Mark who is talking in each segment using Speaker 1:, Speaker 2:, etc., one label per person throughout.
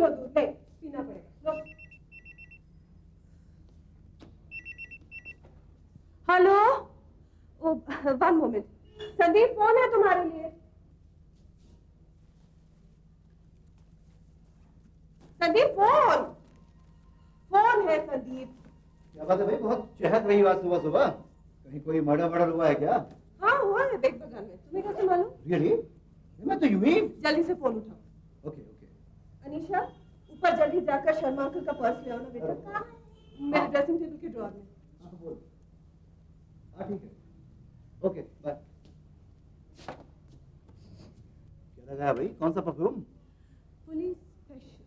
Speaker 1: लो दूध, ले पीना पड़ेगा, लो। Hello, one moment, Sandeep phone है तुम्हारे लिए। संदीप फोन, फोन है संदीप।
Speaker 2: क्या बात है भाई, बहुत चहक रही बात सुबह सुबह। कहीं कोई मर्डर हुआ है क्या?
Speaker 1: हाँ हुआ है बेग बगान में, तुम्हें कैसे मालूम?
Speaker 2: रियली? मैं तो यूं ही।
Speaker 1: जल्दी से फोन उठाओ।
Speaker 2: Okay okay.
Speaker 1: अनीशा, ऊपर जल्दी जाकर शर्मा अंकल का पर्स ले आओ ना बेटा। कहाँ है? मेरे ड्रेसिंग टेबल के ड्रॉअर में।
Speaker 2: हाँ बोल। हाँ ठीक है, ओके बाय। क्या लगा है भाई, कौन सा परफ्यूम?
Speaker 1: Police special.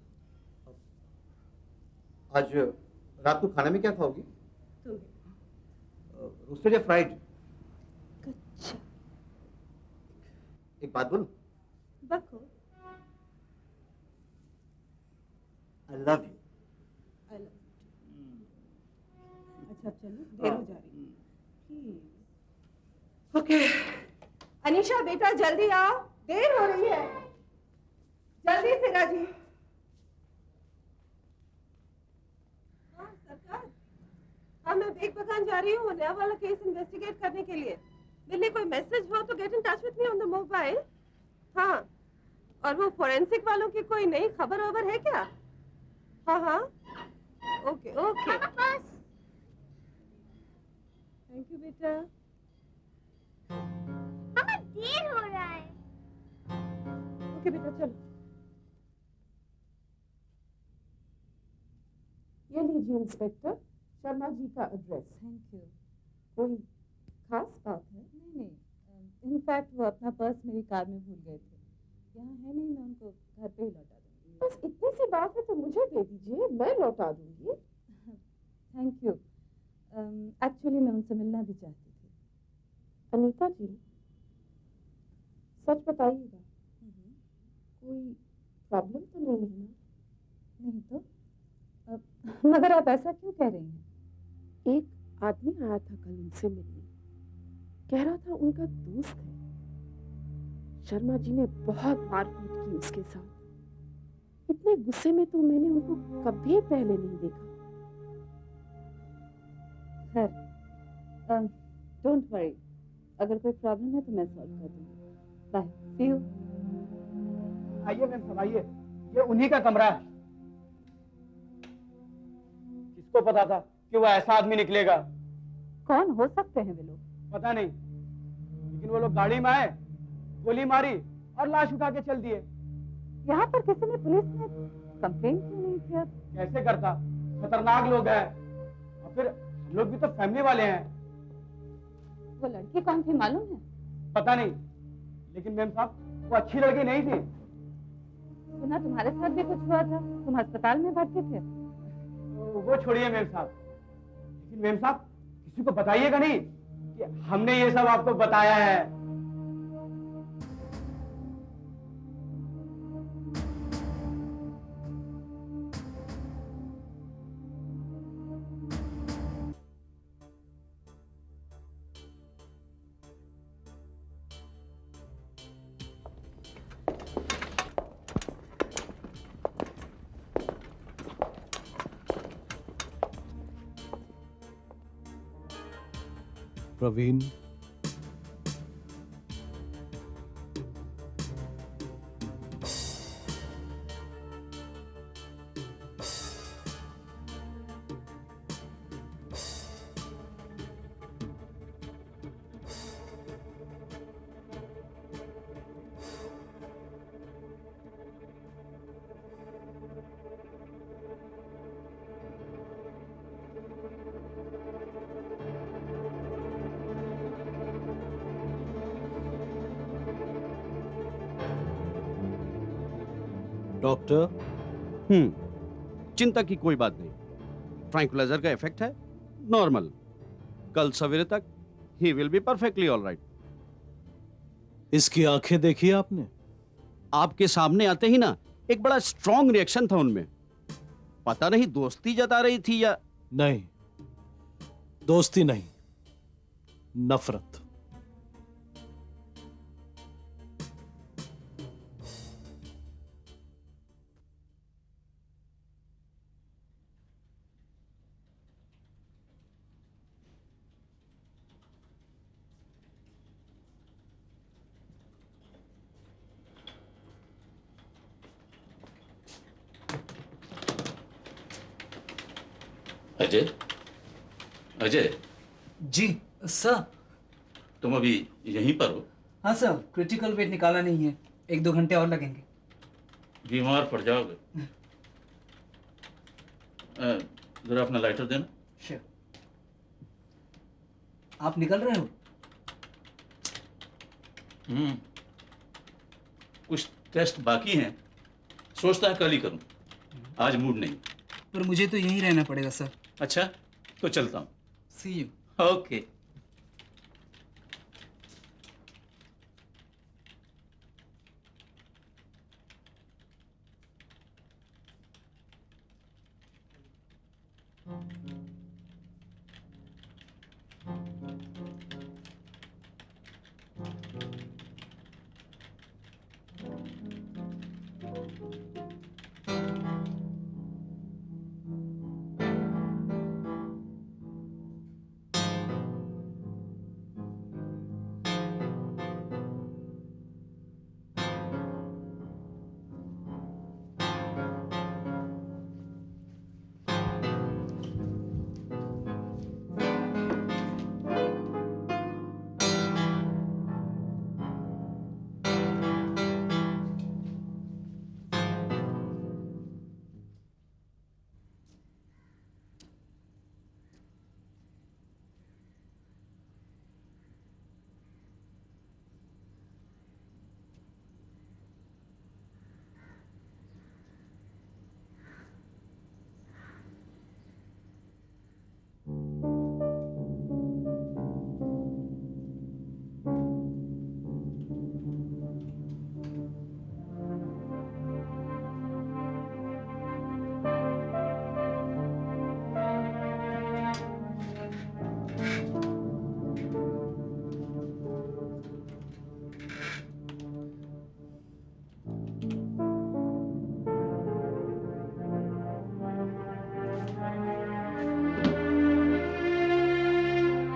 Speaker 2: आज रात को खाने में क्या खाओगी?
Speaker 1: तुम्हें
Speaker 2: रोस्टेड या फ्राइड?
Speaker 1: कच्चा।
Speaker 2: एक बात बोलूं?
Speaker 1: बको।
Speaker 2: I love you.
Speaker 1: I love you. अच्छा अब चलो, देर हो जा रही है।
Speaker 2: ओके।
Speaker 1: अनीशा बेटा जल्दी आओ, देर हो रही है। जल्दी से राजी। हाँ सरकार, हाँ मैं बेग बगान जा रही हूँ नया वाला केस इन्वेस्टिगेट करने के लिए। मिलने कोई मैसेज हो तो get in touch with me on the mobile. हाँ, और वो फोरेंसिक वालों की कोई नई खबर वबर है क्या? हाँ हाँ, ओके ओके। थैंक यू बेटा।
Speaker 3: मामा देर हो रहा है।
Speaker 1: ओके बेटा चलो। ये लीजिए इंस्पेक्टर, शर्मा जी का एड्रेस।
Speaker 4: Thank you.
Speaker 1: कोई खास बात है?
Speaker 4: नहीं, इनफैक्ट वो अपना पर्स मेरी कार में भूल गए थे। यहाँ है नहीं, मैं उनको घर पे ही लौटा दूंगी।
Speaker 1: बस इतनी सी बात है तो मुझे दे दीजिए, मैं लौटा दूंगी।
Speaker 4: Thank you. एक्चुअली मैं उनसे मिलना भी चाहती थी।
Speaker 1: अनीता जी, सच बताइएगा, कोई प्रॉब्लम तो नहीं है ना?
Speaker 4: नहीं तो मगर आप ऐसा क्यों कह रही हैं?
Speaker 1: एक आदमी आया था कल उनसे मिलने, कह रहा था उनका दोस्त है। शर्मा जी ने बहुत मारपीट की उसके साथ। इतने गुस्से में तो मैंने उनको कभी पहले नहीं देखा।
Speaker 4: खैर, डोंट वरी, अगर कोई प्रॉब्लम है तो मैं सॉल्व कर दूंगी। Bye, see you.
Speaker 5: आइए मैम सब आइए, ये उन्हीं का कमरा है। किसको पता था कि वो ऐसा आदमी निकलेगा?
Speaker 4: कौन हो सकते हैं वे लोग?
Speaker 5: पता नहीं, लेकिन वो लोग गाड़ी में आए, गोली मारी और लाश उठा के चल दिए।
Speaker 4: यहाँ पर किसी ने पुलिस में कंप्लेन क्यों नहीं किया?
Speaker 5: कैसे करता, खतरनाक लोग हैं। और फिर हम लोग भी तो फैमिली वाले हैं।
Speaker 4: वो लड़की कौन थी मालूम है?
Speaker 5: पता नहीं, लेकिन मैम साहब वो अच्छी लड़की नहीं थी।
Speaker 4: सुना तुम्हारे साथ भी कुछ हुआ था, तुम अस्पताल में भर्ती थे।
Speaker 5: वो छोड़िए मैम साहब, लेकिन मैम साहब किसी को बताइएगा नहीं कि हमने ये सब आपको बताया है।
Speaker 6: प्रवीण, डॉक्टर,
Speaker 7: चिंता की कोई बात नहीं, ट्रैंक्विलाइजर का इफेक्ट है, नॉर्मल। कल सवेरे तक he will be perfectly all right.
Speaker 6: इसकी आंखें देखी आपने?
Speaker 7: आपके सामने आते ही ना एक बड़ा स्ट्रॉन्ग रिएक्शन था उनमें। पता नहीं दोस्ती जता रही थी या
Speaker 6: नहीं, दोस्ती नहीं, नफरत।
Speaker 8: अजय, अजय,
Speaker 9: जी सर।
Speaker 8: तुम अभी यहीं पर हो?
Speaker 9: हाँ सर, क्रिटिकल वेट निकाला नहीं है, 1-2 घंटे और लगेंगे।
Speaker 8: बीमार पड़ जाओगे। जरा अपना लाइटर देना।
Speaker 9: श्योर। आप निकल रहे हो?
Speaker 8: कुछ टेस्ट बाकी हैं, सोचता है कल ही करूं, आज मूड नहीं।
Speaker 9: पर मुझे तो यहीं रहना पड़ेगा सर।
Speaker 8: अच्छा, तो चलता हूं।
Speaker 9: See you.
Speaker 8: Okay.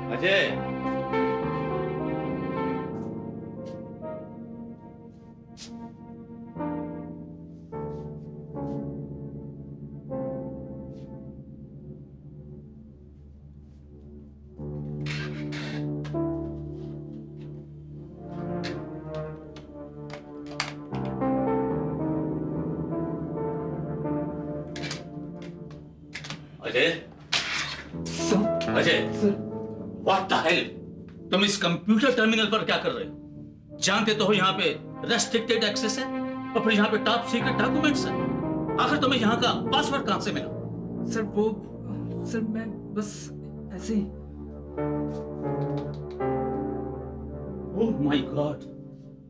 Speaker 8: Ajay, Ajay,
Speaker 9: sir.
Speaker 8: Ajay,
Speaker 9: sir.
Speaker 8: What the hell? तुम इस कंप्यूटर टर्मिनल पर क्या कर रहे हो? जानते तो हो यहाँ पे रेस्ट्रिक्टेड एक्सेस है और फिर यहाँ पे टॉप सीक्रेट डॉक्यूमेंट्स है। आखिर तुम्हें यहाँ का पासवर्ड कहाँ से मिला?
Speaker 9: सर मैं बस ऐसे ही।
Speaker 8: ओह माय गॉड,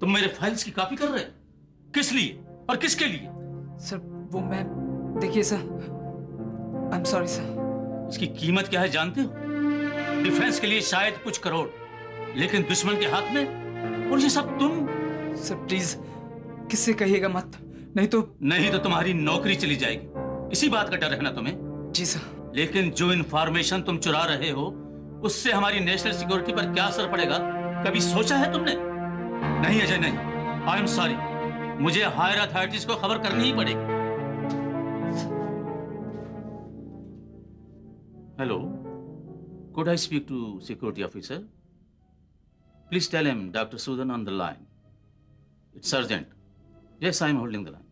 Speaker 8: तुम मेरे फाइल्स की कॉपी कर रहे हो? किस लिए और किसके लिए?
Speaker 9: सर वो मैं, देखिए sir, I am sorry sir.
Speaker 8: इसकी कीमत क्या है जानते हो? डिफेंस के लिए शायद कुछ करोड़, लेकिन दुश्मन के हाथ में, और ये सब तुम।
Speaker 9: सर प्लीज किससे कहिएगा मत, नहीं तो
Speaker 8: तुम्हारी नौकरी चली जाएगी। इसी बात का डर है ना तुम्हें?
Speaker 9: जी सर।
Speaker 8: लेकिन जो इंफॉर्मेशन तुम चुरा रहे हो उससे हमारी नेशनल सिक्योरिटी पर क्या असर पड़ेगा, कभी सोचा है तुमने? नहीं अजय नहीं, आई एम सॉरी, मुझे हायर अथॉरिटीज को खबर करनी ही पड़ेगी। Hello, could I speak to security officer? Please tell him Dr. Sudan on the line. It's urgent. Yes, I am holding the line.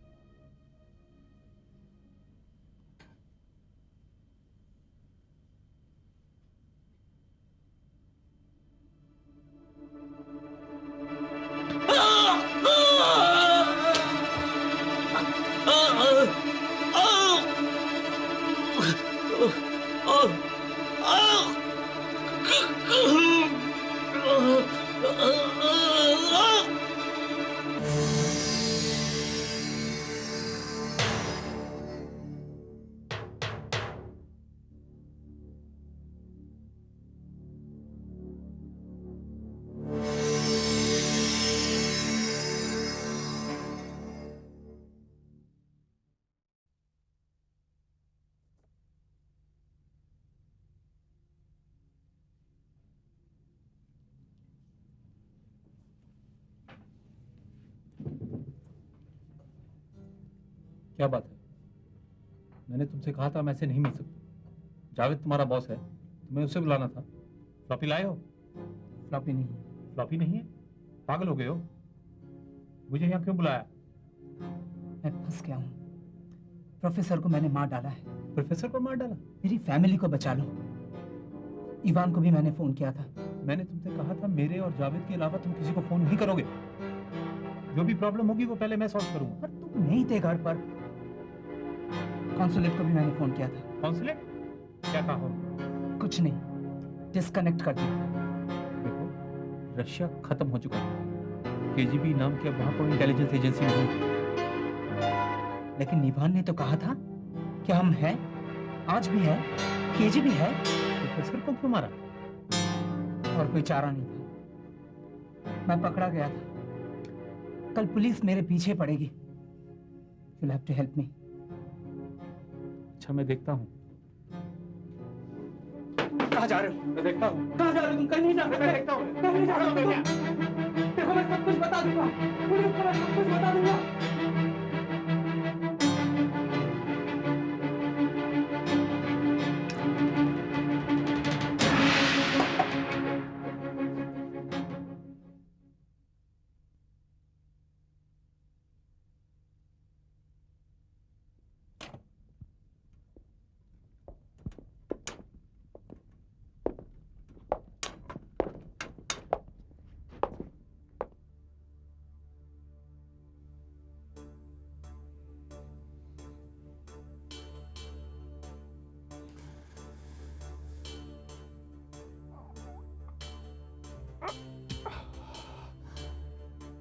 Speaker 5: क्या बात है? मैंने तुमसे कहा था मैं ऐसे नहीं मिल सकता।
Speaker 10: जावेद तुम्हारा बॉस है, तुम्हें उसे बुलाना था। फ्लॉपी लाए हो?
Speaker 9: फ्लॉपी नहीं।
Speaker 10: फ्लॉपी नहीं है? पागल हो गए हो? मुझे यहाँ क्यों बुलाया?
Speaker 9: मैं फंस गया हूँ। प्रोफेसर को मैंने मार डाला है।
Speaker 10: प्रोफेसर को मार डाला?
Speaker 9: मेरी फैमिली को बचा लो। इवान को भी मैंने फोन किया था।
Speaker 10: मैंने तुमसे कहा था मेरे और जावेद के अलावा तुम किसी को फोन नहीं करोगे। जो भी प्रॉब्लम होगी वो पहले मैं सॉल्व करूंगा।
Speaker 9: पर तुम नहीं थे घर पर। कॉन्सुलेट को भी मैंने फोन किया था।
Speaker 10: कॉन्सुलेट? क्या कहा?
Speaker 9: कुछ नहीं, डिस्कनेक्ट कर दिया।
Speaker 10: देखो, रशिया खत्म हो चुका है। केजीबी नाम की अब वहां कोई इंटेलिजेंस एजेंसी नहीं है।
Speaker 9: लेकिन इवान ने तो कहा था कि हम हैं, आज भी है, केजीबी है।
Speaker 10: प्रोफेसर को क्यों मारा?
Speaker 9: और कोई चारा नहीं था। मैं पकड़ा गया था। कल पुलिस मेरे पीछे पड़ेगी। You'll have to help me.
Speaker 10: अच्छा, मैं देखता हूँ।
Speaker 9: कहाँ जा रहे हो?
Speaker 10: मैं देखता हूँ।
Speaker 9: कहाँ जा रहे हो तुम? कहीं नहीं जा सकते।
Speaker 10: मैं देखता हूँ।
Speaker 9: कहीं नहीं जा सकते तुम। देखो, मैं सब कुछ बता दूंगा। पुलिस को मैं सब कुछ बता दूंगा।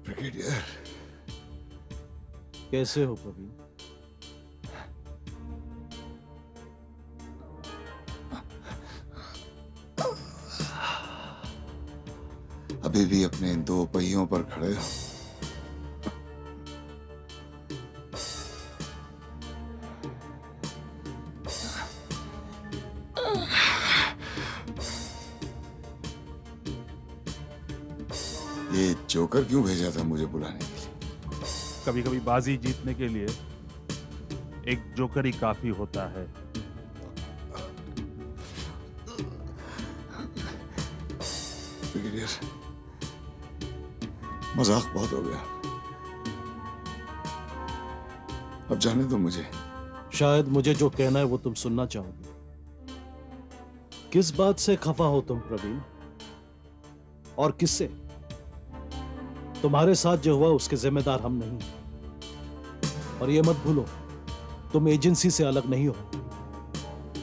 Speaker 11: ब्रिगेडियर,
Speaker 6: कैसे हो प्रवीण?
Speaker 11: अभी भी अपने दो पहियों पर खड़े हो? ये जोकर क्यों भेजा था मुझे बुलाने के लिए?
Speaker 12: कभी कभी बाजी जीतने के लिए एक जोकर ही काफी होता है।
Speaker 11: ब्रिगेडियर, मजाक बहुत हो गया। अब जाने दो मुझे।
Speaker 6: शायद मुझे जो कहना है वो तुम सुनना चाहोगे। किस बात से खफा हो तुम प्रवीण? और किससे? तुम्हारे साथ जो हुआ उसके जिम्मेदार हम नहीं। और ये मत भूलो, तुम एजेंसी से अलग नहीं हो,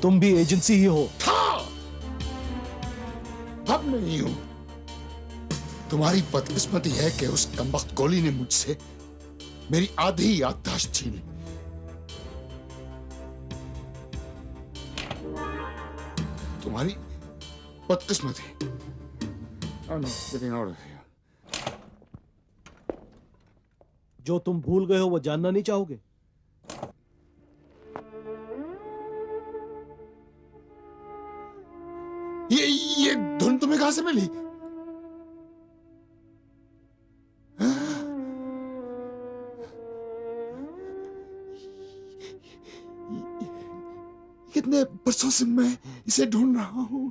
Speaker 6: तुम भी एजेंसी ही हो।
Speaker 11: अब नहीं हूं। तुम्हारी बदकिस्मती है कि उस कमबख्त गोली ने मुझसे मेरी आधी याददाश्त छीन ली। तुम्हारी बदकिस्मती। I'm getting out of here.
Speaker 6: जो तुम भूल गए हो वो जानना नहीं चाहोगे?
Speaker 11: ये धुन तुम्हें कहां से मिली? कितने बरसों से मैं इसे ढूंढ रहा हूं।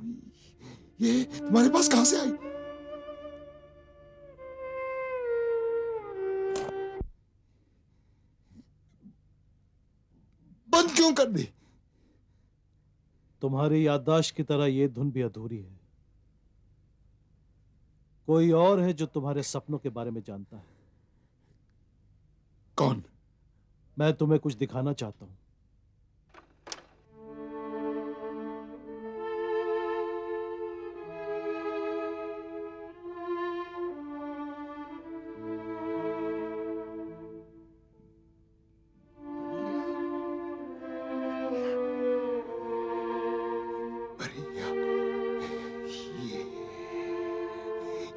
Speaker 11: ये तुम्हारे पास कहां से आई? बंद क्यों कर दी?
Speaker 6: तुम्हारी याददाश्त की तरह ये धुन भी अधूरी है। कोई और है जो तुम्हारे सपनों के बारे में जानता है।
Speaker 11: कौन?
Speaker 6: मैं तुम्हें कुछ दिखाना चाहता हूं।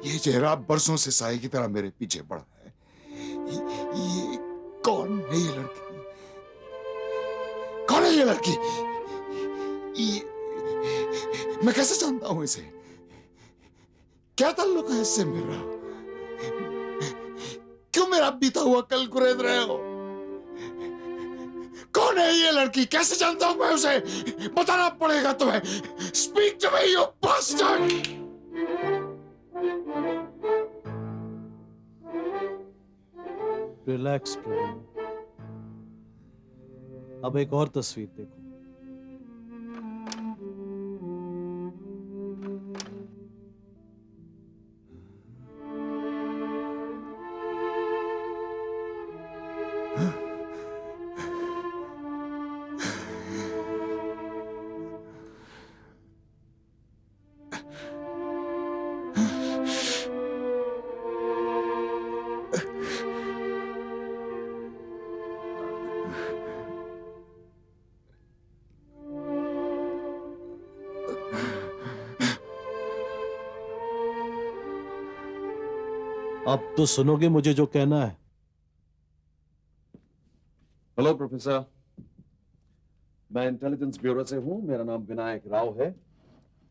Speaker 11: ये चेहरा बरसों से साए की तरह मेरे पीछे पड़ा है। ये कौन है? ये लड़की कौन है? ये लड़की मैं कैसे जानता हूं इसे? क्या ताल्लुक है इससे मेरा? क्यों मेरा बीता हुआ कल कुरेद रहे हो? कौन कौन है ये लड़की? कैसे जानता हूं मैं उसे? बताना पड़ेगा तुम्हें। Speak to me you bastard.
Speaker 6: Relax Praveen, अब एक और तस्वीर देखो। अब तो सुनोगे मुझे जो कहना है।
Speaker 13: हेलो प्रोफेसर, मैं इंटेलिजेंस ब्यूरो से हूं। मेरा नाम विनायक राव है,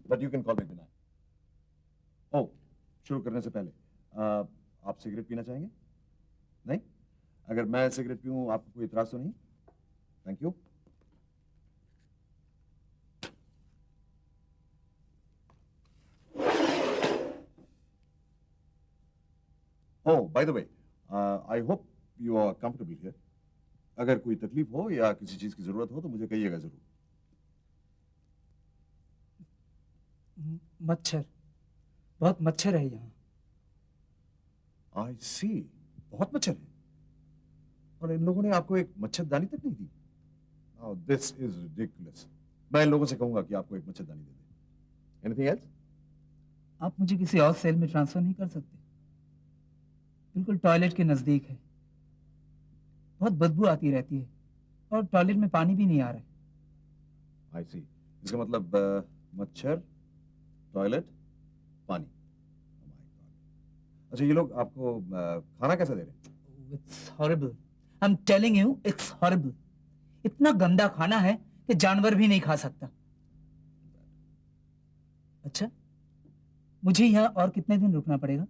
Speaker 13: but you can call me Vinayak. Oh, शुरू करने से पहले आप सिगरेट पीना चाहेंगे? नहीं? अगर मैं सिगरेट पीऊं आपको कोई इतराज तो नहीं? Thank you. Oh, by the way, I hope you are comfortable here. अगर कोई तकलीफ हो या किसी चीज की जरूरत हो तो मुझे कहिएगा जरूर।
Speaker 9: मच्छर, बहुत मच्छर है यहाँ।
Speaker 13: I see, बहुत मच्छर है। और इन लोगों ने आपको एक मच्छरदानी तक नहीं दी। Now this is ridiculous. मैं इन लोगों से कहूंगा कि आपको एक मच्छरदानी दे दें। Anything else?
Speaker 9: आप मुझे किसी और सेल में ट्रांसफर नहीं कर सकते? बिल्कुल टॉयलेट के नजदीक है। बहुत बदबू आती रहती है और टॉयलेट में पानी भी नहीं आ रहा है।
Speaker 13: I see. इसका मतलब मच्छर, टॉयलेट, पानी। Oh my God. अच्छा, ये लोग आपको खाना कैसा दे रहे हैं?
Speaker 9: It's horrible. I'm telling you, it's horrible. इतना गंदा खाना है कि जानवर भी नहीं खा सकता। अच्छा, मुझे यहाँ और कितने दिन रुकना पड़ेगा?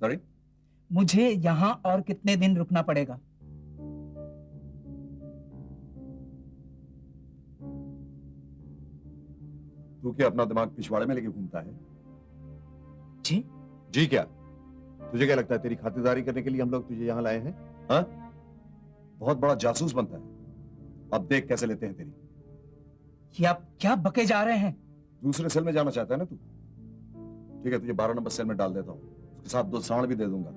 Speaker 13: Sorry?
Speaker 9: मुझे यहाँ और कितने दिन रुकना पड़ेगा?
Speaker 13: तू क्या अपना दिमाग पिछवाड़े में लेके घूमता है?
Speaker 9: जी?
Speaker 13: जी क्या? तुझे क्या लगता है तेरी खातिरदारी करने के लिए हम लोग तुझे यहाँ लाए हैं? हाँ? बहुत बड़ा जासूस बनता है। अब देख कैसे लेते हैं तेरी।
Speaker 9: ये आप क्या बके जा रहे हैं?
Speaker 13: दूसरे सेल में जाना चाहता है ना तू? ठीक है, तुझे 12 नंबर सेल में डाल देता हूँ। उसके साथ 2 सांड भी दे दूंगा।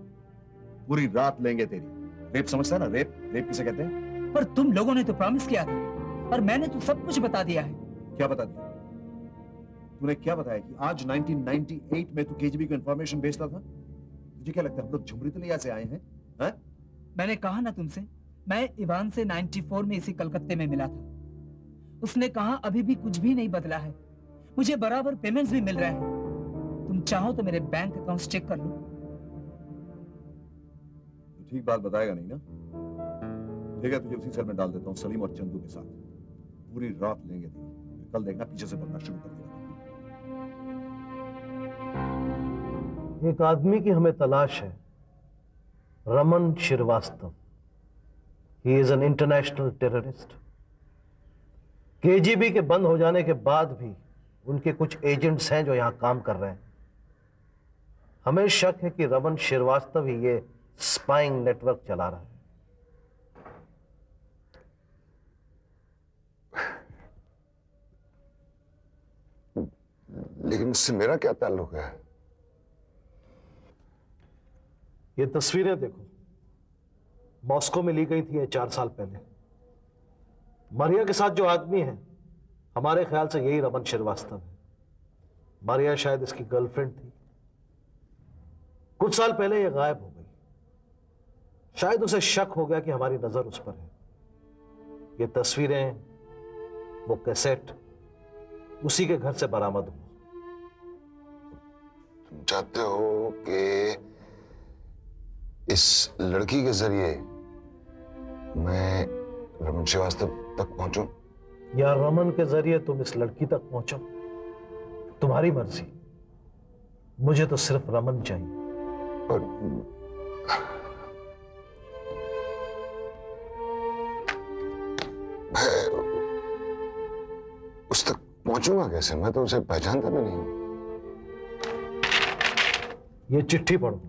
Speaker 13: पूरी रात लेंगे तेरी। रेप समझता है ना? रेप, रेप किसे कहते हैं?
Speaker 9: पर तुम लोगों ने तो प्रॉमिस किया था और मैंने तो सब कुछ बता दिया है।
Speaker 13: क्या बता दिया? तूने क्या बताया कि आज 1998 में तू केजीबी को इंफॉर्मेशन भेजता था? तुझे क्या लगता है हम लोग झुमरी तलिया से आए हैं? हाँ?
Speaker 9: मैंने कहा ना तुमसे, मैं इवान से 94 में इसी कलकत्ते में मिला था। उसने कहा अभी भी कुछ भी नहीं बदला है, मुझे बराबर पेमेंट्स भी मिल रहे हैं। तुम चाहो तो मेरे बैंक अकाउंट्स चेक कर लो।
Speaker 13: तो ठीक बात बताएगा नहीं ना? ठीक है, तुझे उसी सेल में डाल देता हूँ सलीम और चंदू के साथ। पूरी रात लेंगे तेरी। कल देखना पीछे से पढ़ना शुरू कर देगा।
Speaker 6: एक आदमी की हमें तलाश है, Raman Srivastava. He is an international terrorist. KGB के बंद हो जाने के बाद भी उनके कुछ एजेंट्स हैं जो यहां काम कर रहे हैं। हमें शक है कि रमन श्रीवास्तव ही ये स्पाइंग नेटवर्क चला रहा है।
Speaker 11: लेकिन इससे मेरा क्या ताल्लुक है?
Speaker 6: ये तस्वीरें देखो, मॉस्को में ली गई थी ये 4 साल पहले। मारिया के साथ जो आदमी है, हमारे ख्याल से यही रमन श्रीवास्तव है। मारिया शायद इसकी गर्लफ्रेंड थी। कुछ साल पहले ये गायब हो गई। शायद उसे शक हो गया कि हमारी नजर उस पर है। ये तस्वीरें, वो कैसेट उसी के घर से बरामद हुआ।
Speaker 11: तुम चाहते हो कि इस लड़की के जरिए मैं रमन श्रीवास्तव तक पहुंचूं?
Speaker 6: या रमन के जरिए तुम इस लड़की तक पहुंचो? तुम्हारी मर्जी। मुझे तो सिर्फ रमन चाहिए।
Speaker 11: मैं उस तक पहुंचूंगा कैसे? मैं तो उसे पहचानता भी नहीं हूं।
Speaker 6: ये चिट्ठी पढ़ो।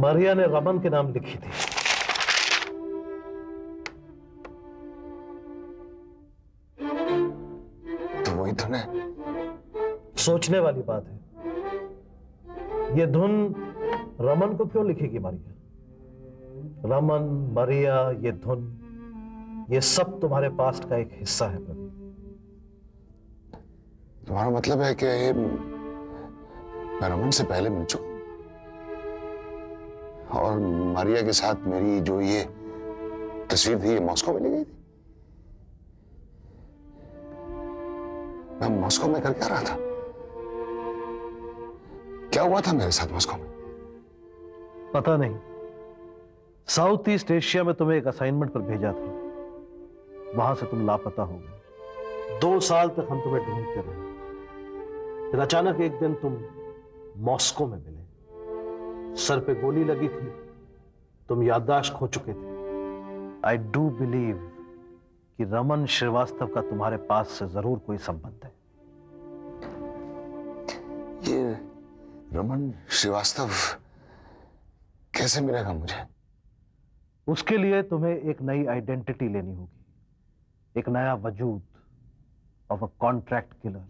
Speaker 6: मारिया ने रमन के नाम लिखी थी।
Speaker 11: तो वही धुन है।
Speaker 6: सोचने वाली बात है। ये धुन रमन को क्यों लिखेगी मारिया? रमन, मारिया, ये धुन, ये सब तुम्हारे पास्ट का एक हिस्सा है प्रवीण।
Speaker 11: तुम्हारा मतलब है कि मैं रमन से पहले मिल चुका और मारिया के साथ मेरी जो ये तस्वीर थी, ये मॉस्को में ली गई थी। मैं मॉस्को में कर क्या रहा था? क्या हुआ था मेरे साथ मॉस्को में?
Speaker 6: पता नहीं। साउथ ईस्ट एशिया में तुम्हें एक असाइनमेंट पर भेजा था, वहां से तुम लापता हो गए। 2 साल तक हम तुम्हें ढूंढते रहे। फिर अचानक एक दिन तुम मॉस्को में मिले। सर पे गोली लगी थी, तुम याददाश्त खो चुके थे। आई डू बिलीव कि रमन श्रीवास्तव का तुम्हारे पास से जरूर कोई संबंध है।
Speaker 11: ये रमन श्रीवास्तव कैसे मिलेगा मुझे?
Speaker 6: उसके लिए तुम्हें एक नई आइडेंटिटी लेनी होगी, एक नया वजूद ऑफ अ कॉन्ट्रैक्ट किलर।